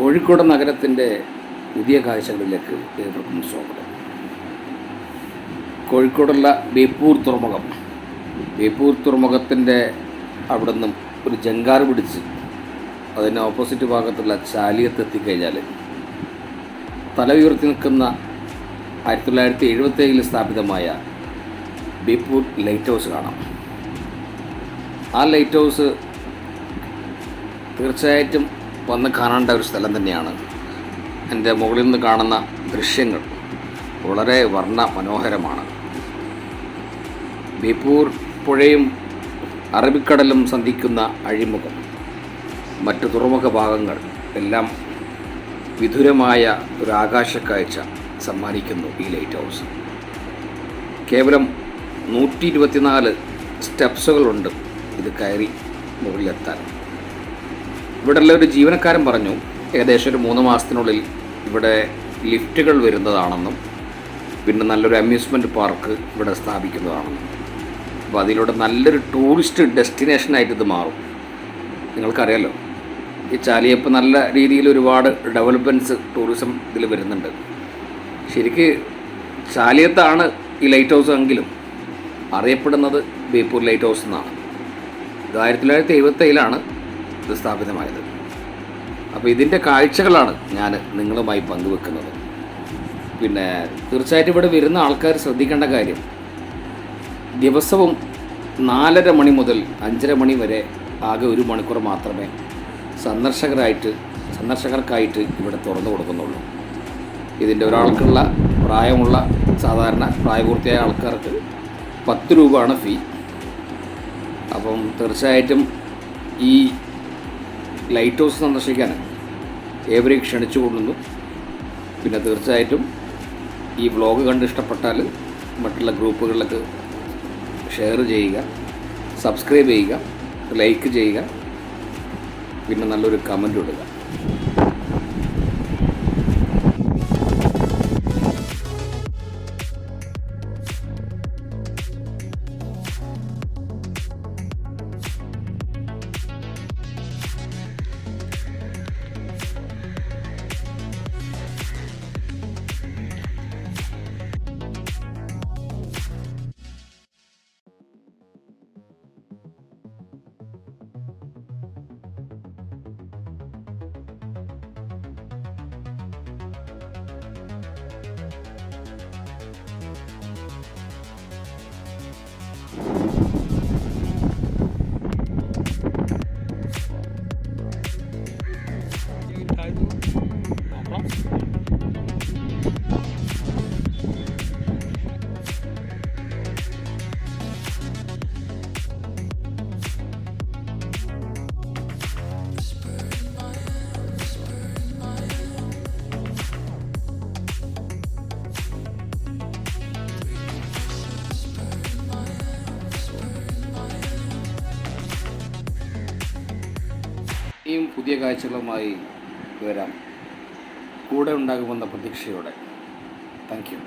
കോഴിക്കോട് നഗരത്തിൻ്റെ പുതിയ കാഴ്ചകളിലേക്ക് ഏവർക്കും സ്വാഗതം. കോഴിക്കോടുള്ള ബേപ്പൂർ തുറമുഖത്തിൻ്റെ അവിടെ നിന്നും ഒരു ജങ്കാർ പിടിച്ച് അതിന് ഓപ്പോസിറ്റ് ഭാഗത്തുള്ള ചാലിയത്ത് എത്തിക്കഴിഞ്ഞാൽ തല ഉയർത്തി നിൽക്കുന്ന 1977 സ്ഥാപിതമായ ബേപ്പൂർ ലൈറ്റ് ഹൗസ് കാണാം. ആ ലൈറ്റ് ഹൗസ് തീർച്ചയായിട്ടും വന്ന് കാണേണ്ട ഒരു സ്ഥലം തന്നെയാണ്. എൻ്റെ മുകളിൽ നിന്ന് കാണുന്ന ദൃശ്യങ്ങൾ വളരെ വർണ്ണ മനോഹരമാണ്. ബേപ്പൂർ പുഴയും അറബിക്കടലും സന്ധിക്കുന്ന അഴിമുഖം, മറ്റു തുറമുഖ ഭാഗങ്ങൾ എല്ലാം വിദൂരമായ ഒരു ആകാശക്കാഴ്ച സമ്മാനിക്കുന്നു ഈ ലൈറ്റ് ഹൗസ്. കേവലം 124 സ്റ്റെപ്സുകളുണ്ട് ഇത് കയറി മുകളിലെത്താൻ. ഇവിടെയുള്ള ഒരു ജീവനക്കാരൻ പറഞ്ഞു ഏകദേശം ഒരു 3 മാസത്തിനുള്ളിൽ ഇവിടെ ലിഫ്റ്റുകൾ വരുന്നതാണെന്നും പിന്നെ നല്ലൊരു അമ്യൂസ്മെൻറ്റ് പാർക്ക് ഇവിടെ സ്ഥാപിക്കുന്നതാണെന്നും. അപ്പോൾ അതിലൂടെ നല്ലൊരു ടൂറിസ്റ്റ് ഡെസ്റ്റിനേഷനായിട്ട് ഇത് മാറും. നിങ്ങൾക്കറിയാലോ, ഈ ചാലിയപ്പ് നല്ല രീതിയിൽ ഒരുപാട് ഡെവലപ്മെൻറ്റ്സ് ടൂറിസം ഇതിൽ വരുന്നുണ്ട്. ശരിക്ക് ചാലിയത്താണ് ഈ ലൈറ്റ് ഹൗസ് എങ്കിലും അറിയപ്പെടുന്നത് ബേപ്പൂർ ലൈറ്റ് ഹൗസ് എന്നാണ്. ഇത് 1977 ഇത് സ്ഥാപിതമായത്. അപ്പോൾ ഇതിൻ്റെ കാഴ്ചകളാണ് ഞാൻ നിങ്ങളുമായി പങ്കുവെക്കുന്നത്. പിന്നെ തീർച്ചയായിട്ടും ഇവിടെ വരുന്ന ആൾക്കാർ ശ്രദ്ധിക്കേണ്ട കാര്യം, ദിവസവും 4:30 മണി മുതൽ 5:30 മണി വരെ ആകെ 1 മണിക്കൂർ മാത്രമേ സന്ദർശകർക്കായിട്ട് ഇവിടെ തുറന്നു കൊടുക്കുന്നുള്ളൂ. ഇതിൻ്റെ ഒരാൾക്കുള്ള പ്രായമുള്ള സാധാരണ പ്രായപൂർത്തിയായ ആൾക്കാർക്ക് 10 രൂപയാണ് ഫീ. അപ്പം തീർച്ചയായിട്ടും ഈ ലൈറ്റ് ഹൗസ് സന്ദർശിക്കാൻ ഏവരെയും ക്ഷണിച്ചു കൊള്ളുന്നു. പിന്നെ തീർച്ചയായിട്ടും ഈ വ്ളോഗ് കണ്ട് ഇഷ്ടപ്പെട്ടാൽ മറ്റുള്ള ഗ്രൂപ്പുകളിലേക്ക് ഷെയർ ചെയ്യുക, സബ്സ്ക്രൈബ് ചെയ്യുക, ലൈക്ക് ചെയ്യുക, പിന്നെ നല്ലൊരു കമൻറ്റ് ഇടുക. ഇനിയും പുതിയ കാഴ്ചകളുമായി വരാം, കൂടെ ഉണ്ടാകുമെന്ന പ്രതീക്ഷയോടെ. Thank you.